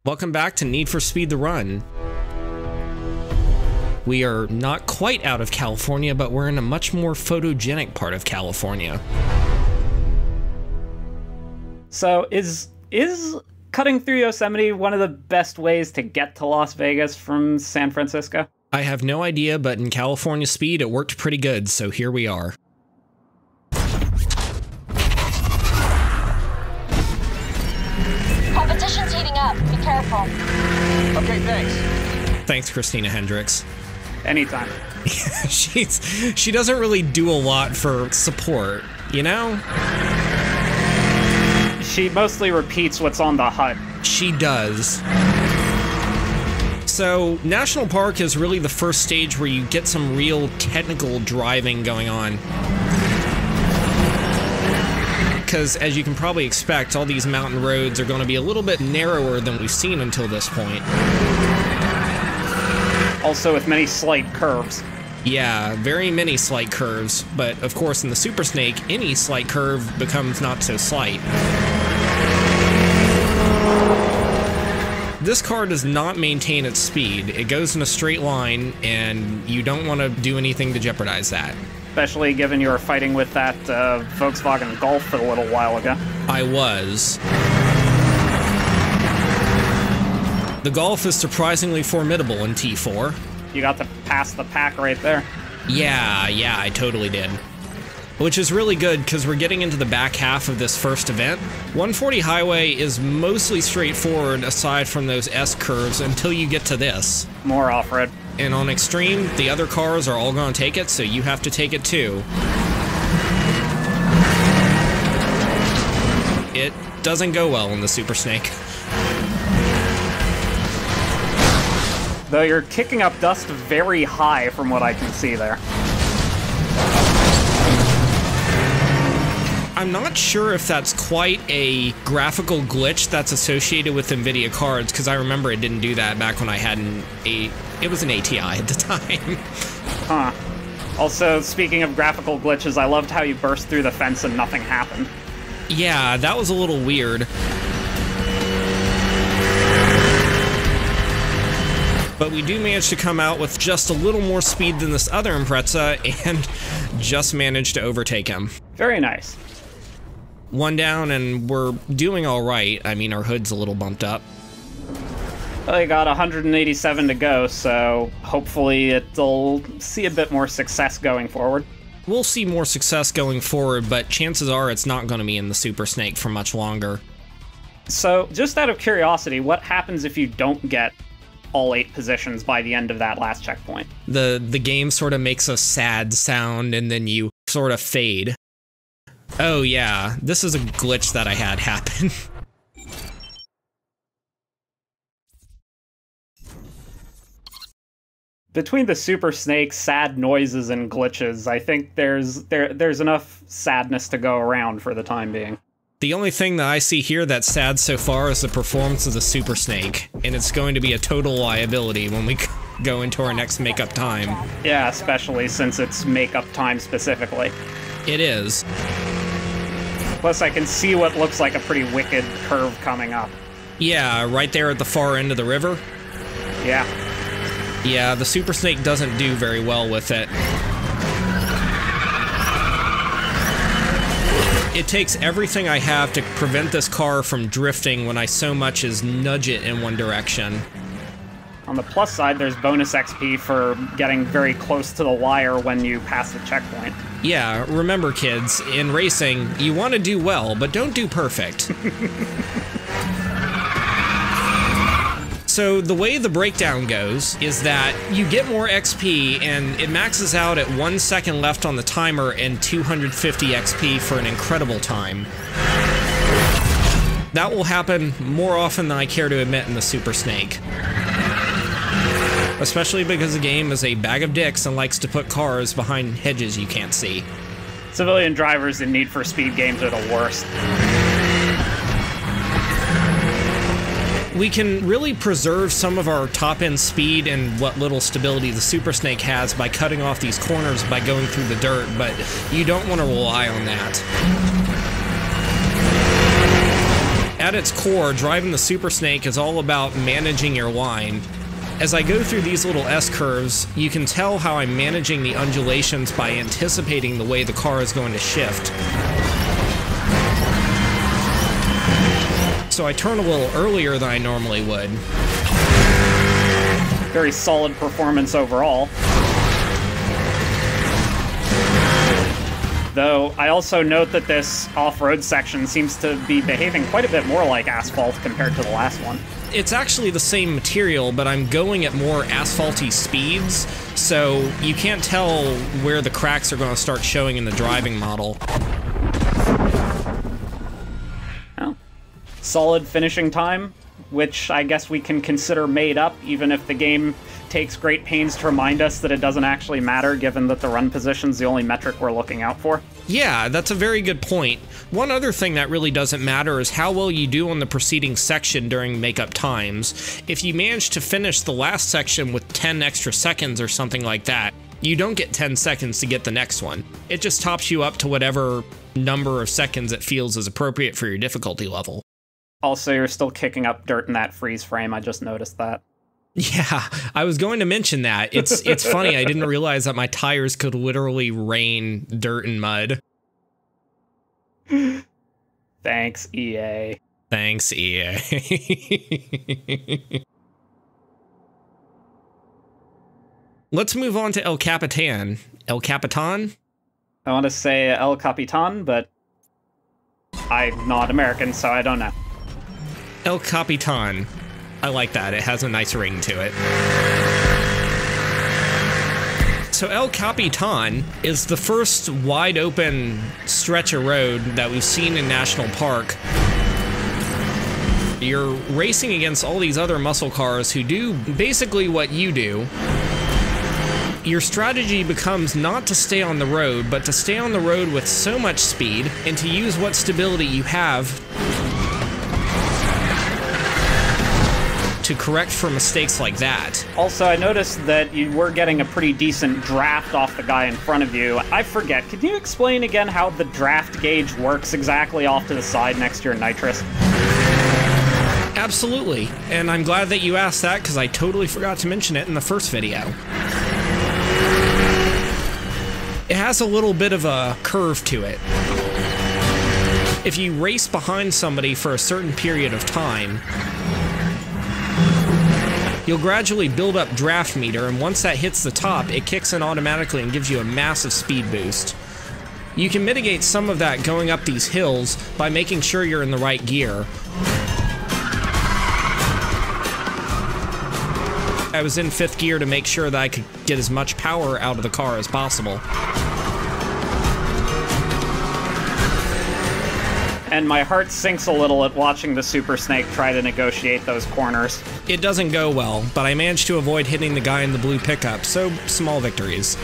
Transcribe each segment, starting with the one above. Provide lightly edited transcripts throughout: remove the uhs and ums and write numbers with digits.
Welcome back to Need for Speed the Run. We are not quite out of California, but we're in a much more photogenic part of California. So is cutting through Yosemite one of the best ways to get to Las Vegas from San Francisco? I have no idea, but in California speed, it worked pretty good, so here we are. Competition's heating up. Be careful. Okay, thanks. Thanks, Christina Hendricks. Anytime. She doesn't really do a lot for support, you know? She mostly repeats what's on the HUD. She does. So, National Park is really the first stage where you get some real technical driving going on. Because, as you can probably expect, all these mountain roads are going to be a little bit narrower than we've seen until this point. Also with many slight curves. Yeah, very many slight curves, but of course in the Super Snake, any slight curve becomes not so slight. This car does not maintain its speed. It goes in a straight line, and you don't want to do anything to jeopardize that. Especially given you were fighting with that Volkswagen Golf a little while ago. I was. The Golf is surprisingly formidable in T4. You got to pass the pack right there. Yeah, I totally did. Which is really good because we're getting into the back half of this first event. 140 Highway is mostly straightforward aside from those S curves until you get to this. More off-road. And on Extreme, the other cars are all going to take it, so you have to take it too. It doesn't go well in the Super Snake. Though you're kicking up dust very high from what I can see there. I'm not sure if that's quite a graphical glitch that's associated with NVIDIA cards, because I remember it didn't do that back when I had it was an ATI at the time. Huh. Also, speaking of graphical glitches, I loved how you burst through the fence and nothing happened. Yeah, that was a little weird. But we do manage to come out with just a little more speed than this other Impreza and just managed to overtake him. Very nice. One down and we're doing all right. I mean, our hood's a little bumped up. Well, you got 187 to go, so hopefully it'll see a bit more success going forward. We'll see more success going forward, but chances are it's not going to be in the Super Snake for much longer. So, just out of curiosity, what happens if you don't get all 8 positions by the end of that last checkpoint? The game sort of makes a sad sound and then you sort of fade. Oh yeah, this is a glitch that I had happen. Between the Super Snake, sad noises, and glitches, I think there's enough sadness to go around for the time being. The only thing that I see here that's sad so far is the performance of the Super Snake, and it's going to be a total liability when we go into our next makeup time. Yeah, especially since it's makeup time specifically. It is. Plus, I can see what looks like a pretty wicked curve coming up. Yeah, right there at the far end of the river. Yeah. Yeah, the Super Snake doesn't do very well with it. It takes everything I have to prevent this car from drifting when I so much as nudge it in one direction. On the plus side, there's bonus XP for getting very close to the wire when you pass the checkpoint. Yeah, remember kids, in racing, you want to do well, but don't do perfect. So the way the breakdown goes is that you get more XP and it maxes out at 1 second left on the timer and 250 XP for an incredible time. That will happen more often than I care to admit in the Super Snake. Especially because the game is a bag of dicks and likes to put cars behind hedges you can't see. Civilian drivers in Need for Speed games are the worst. We can really preserve some of our top-end speed and what little stability the Super Snake has by cutting off these corners by going through the dirt, but you don't want to rely on that. At its core, driving the Super Snake is all about managing your line. As I go through these little S-curves, you can tell how I'm managing the undulations by anticipating the way the car is going to shift. So I turn a little earlier than I normally would. Very solid performance overall. Though I also note that this off-road section seems to be behaving quite a bit more like asphalt compared to the last one. It's actually the same material, but I'm going at more asphalty speeds, so you can't tell where the cracks are going to start showing in the driving model. Oh. Solid finishing time, which I guess we can consider made up, even if the game takes great pains to remind us that it doesn't actually matter, given that the run position's the only metric we're looking out for. Yeah, that's a very good point. One other thing that really doesn't matter is how well you do on the preceding section during makeup times. If you manage to finish the last section with 10 extra seconds or something like that, you don't get 10 seconds to get the next one. It just tops you up to whatever number of seconds it feels is appropriate for your difficulty level. Also, you're still kicking up dirt in that freeze frame, I just noticed that. Yeah, I was going to mention that. It's funny, I didn't realize that my tires could literally rain dirt and mud. Thanks, EA. Thanks, EA. Let's move on to El Capitan. El Capitan? I want to say El Capitan, but I'm not American, so I don't know. El Capitan. I like that. It has a nice ring to it. So El Capitan is the first wide open stretch of road that we've seen in National Park. You're racing against all these other muscle cars who do basically what you do. Your strategy becomes not to stay on the road, but to stay on the road with so much speed and to use what stability you have to correct for mistakes like that. Also, I noticed that you were getting a pretty decent draft off the guy in front of you. I forget, could you explain again how the draft gauge works exactly off to the side next to your nitrous? Absolutely, and I'm glad that you asked that because I totally forgot to mention it in the first video. It has a little bit of a curve to it. If you race behind somebody for a certain period of time, you'll gradually build up draft meter, and once that hits the top, it kicks in automatically and gives you a massive speed boost. You can mitigate some of that going up these hills by making sure you're in the right gear. I was in 5th gear to make sure that I could get as much power out of the car as possible. And my heart sinks a little at watching the Super Snake try to negotiate those corners. It doesn't go well, but I managed to avoid hitting the guy in the blue pickup, so small victories.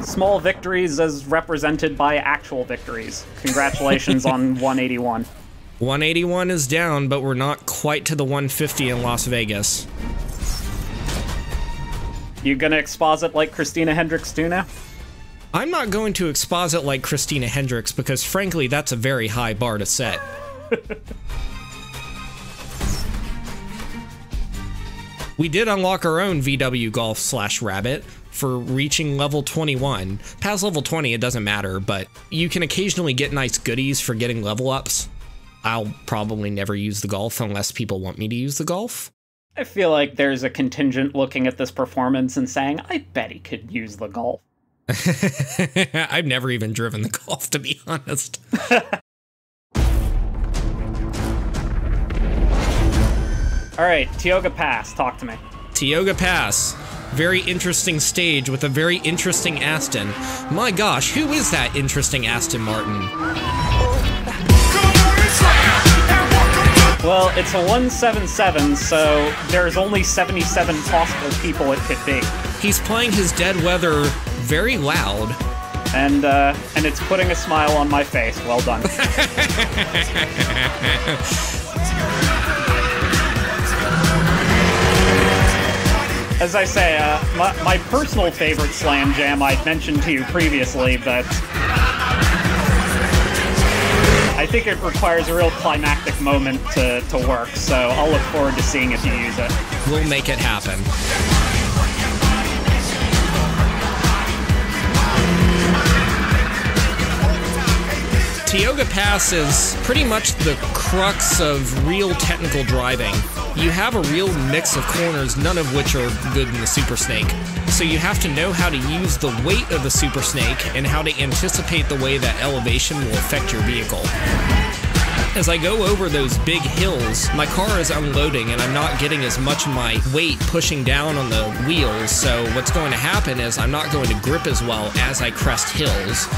Small victories as represented by actual victories. Congratulations on 181. 181 is down, but we're not quite to the 150 in Las Vegas. You gonna exposit like Christina Hendricks do now? I'm not going to exposit like Christina Hendricks because, frankly, that's a very high bar to set. We did unlock our own VW Golf /Rabbit for reaching level 21. Past level 20, it doesn't matter, but you can occasionally get nice goodies for getting level ups. I'll probably never use the Golf unless people want me to use the Golf. I feel like there's a contingent looking at this performance and saying, I bet he could use the Golf. I've never even driven the Golf, to be honest. All right, Tioga Pass, talk to me. Tioga Pass. Very interesting stage with a very interesting Aston. My gosh, who is that interesting Aston Martin? Well, it's a 177, so there's only 77 possible people it could be. He's playing his Dead Weather very loud. And it's putting a smile on my face. Well done. As I say, my personal favorite Slam Jam I'd mentioned to you previously, but I I think it requires a real climactic moment to work, so I'll look forward to seeing if you use it. We'll make it happen. Tioga Pass is pretty much the crux of real technical driving. You have a real mix of corners, none of which are good in the Super Snake. So you have to know how to use the weight of the Super Snake and how to anticipate the way that elevation will affect your vehicle. As I go over those big hills, my car is unloading and I'm not getting as much of my weight pushing down on the wheels, so what's going to happen is I'm not going to grip as well as I crest hills.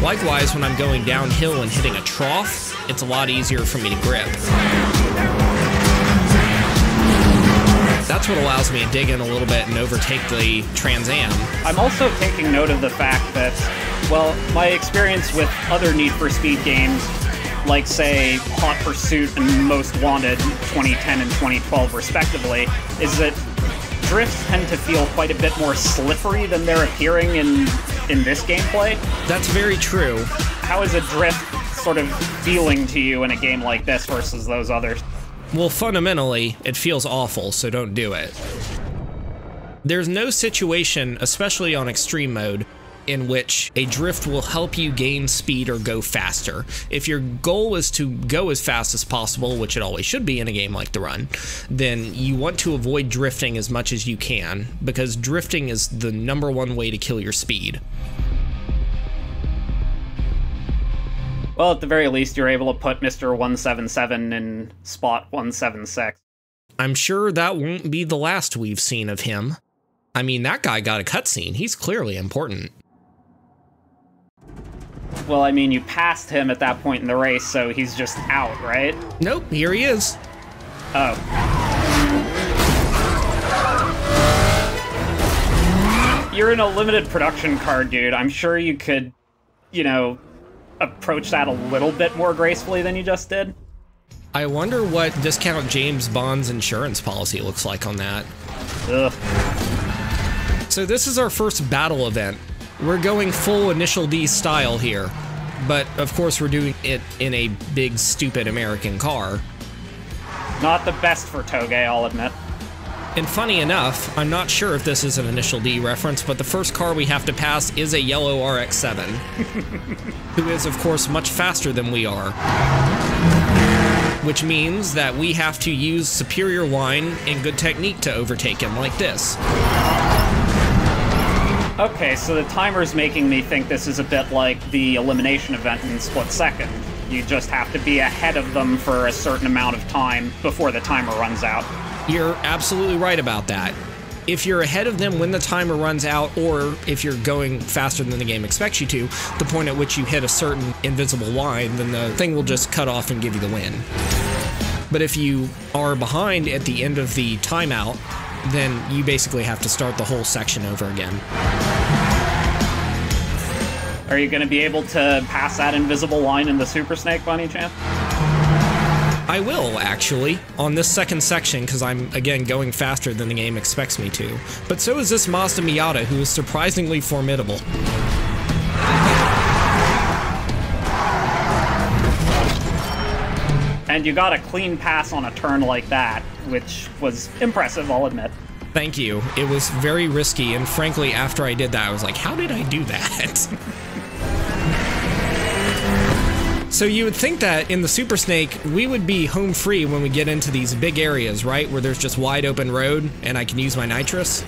Likewise, when I'm going downhill and hitting a trough, it's a lot easier for me to grip. That's what allows me to dig in a little bit and overtake the Trans Am. I'm also taking note of the fact that, well, my experience with other Need for Speed games, like, say, Hot Pursuit and Most Wanted 2010 and 2012 respectively, is that drifts tend to feel quite a bit more slippery than they're appearing in this gameplay. That's very true. How is a drift sort of feeling to you in a game like this versus those others? Well, fundamentally, it feels awful, so don't do it. There's no situation, especially on extreme mode, in which a drift will help you gain speed or go faster. If your goal is to go as fast as possible, which it always should be in a game like The Run, then you want to avoid drifting as much as you can, because drifting is the #1 way to kill your speed. Well, at the very least, you're able to put Mr. 177 in spot 176. I'm sure that won't be the last we've seen of him. I mean, that guy got a cutscene. He's clearly important. Well, I mean, you passed him at that point in the race, so he's just out, right? Nope, here he is. Oh. You're in a limited production car, dude. I'm sure you could, you know, approach that a little bit more gracefully than you just did. I wonder what Discount James Bond's insurance policy looks like on that. Ugh. So this is our first battle event. We're going full Initial D style here, but of course we're doing it in a big, stupid American car. Not the best for Toge, I'll admit. And funny enough, I'm not sure if this is an Initial D reference, but the first car we have to pass is a yellow RX-7, who is, of course, much faster than we are. Which means that we have to use superior line and good technique to overtake him like this. Okay, so the timer's making me think this is a bit like the elimination event in Split Second. You just have to be ahead of them for a certain amount of time before the timer runs out. You're absolutely right about that. If you're ahead of them when the timer runs out, or if you're going faster than the game expects you to, the point at which you hit a certain invisible line, then the thing will just cut off and give you the win. But if you are behind at the end of the timeout, then you basically have to start the whole section over again. Are you going to be able to pass that invisible line in the Super Snake by any chance? I will, actually, on this second section, because I'm, again, going faster than the game expects me to. But so is this Mazda Miata, who is surprisingly formidable. And you got a clean pass on a turn like that, which was impressive, I'll admit. Thank you. It was very risky, and frankly, after I did that, I was like, how did I do that? So you would think that in the Super Snake, we would be home free when we get into these big areas, right? Where there's just wide open road, and I can use my nitrous.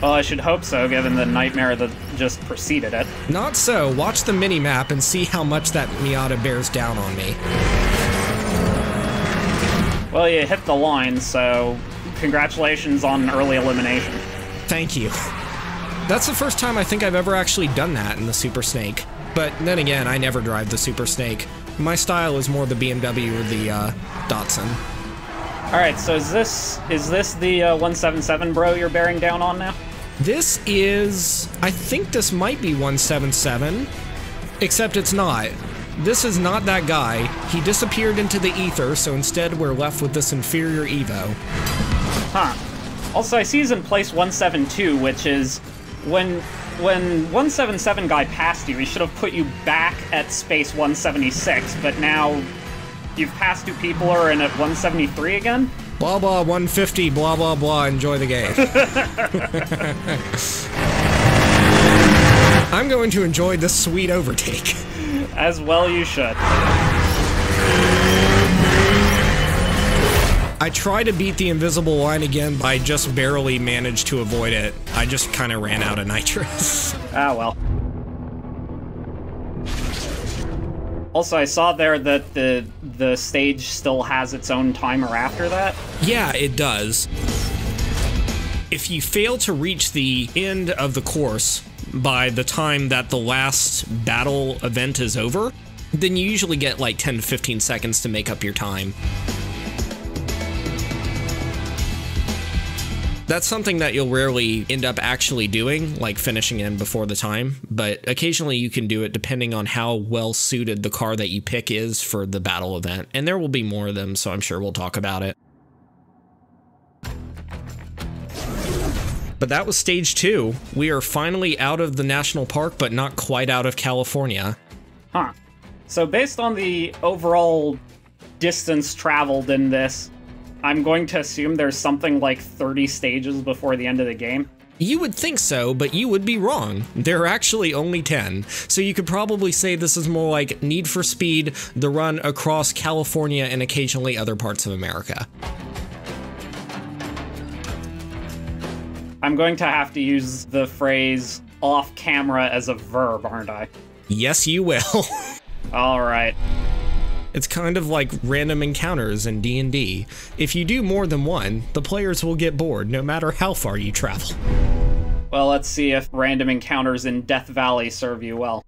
Well, I should hope so, given the nightmare that just preceded it. Not so. Watch the mini-map and see how much that Miata bears down on me. Well, you hit the line, so congratulations on early elimination. Thank you. That's the first time I think I've ever actually done that in the Super Snake. But then again, I never drive the Super Snake. My style is more the BMW or the Datsun. Alright, so is this the 177 bro you're bearing down on now? This is... I think this might be 177, except it's not. This is not that guy. He disappeared into the ether, so instead we're left with this inferior Evo. Huh. Also, I see he's in place 172, which is When 177 guy passed you, he should have put you back at space 176, but now you've passed 2 people are in at 173 again? Blah blah 150, blah blah blah, enjoy the game. I'm going to enjoy this sweet overtake. As well you should. I try to beat the invisible line again, but I just barely managed to avoid it. I just kind of ran out of nitrous. Ah, well. Also, I saw there that the stage still has its own timer after that. Yeah, it does. If you fail to reach the end of the course by the time that the last battle event is over, then you usually get like 10 to 15 seconds to make up your time. That's something that you'll rarely end up actually doing, like finishing in before the time, but occasionally you can do it depending on how well suited the car that you pick is for the battle event, and there will be more of them, so I'm sure we'll talk about it. But that was stage 2. We are finally out of the national park, but not quite out of California. Huh. So based on the overall distance traveled in this, I'm going to assume there's something like 30 stages before the end of the game. You would think so, but you would be wrong. There are actually only 10, so you could probably say this is more like Need for Speed, the run across California and occasionally other parts of America. I'm going to have to use the phrase off camera as a verb, aren't I? Yes, you will. All right. It's kind of like random encounters in D&D. If you do more than one, the players will get bored no matter how far you travel. Well, let's see if random encounters in Death Valley serve you well.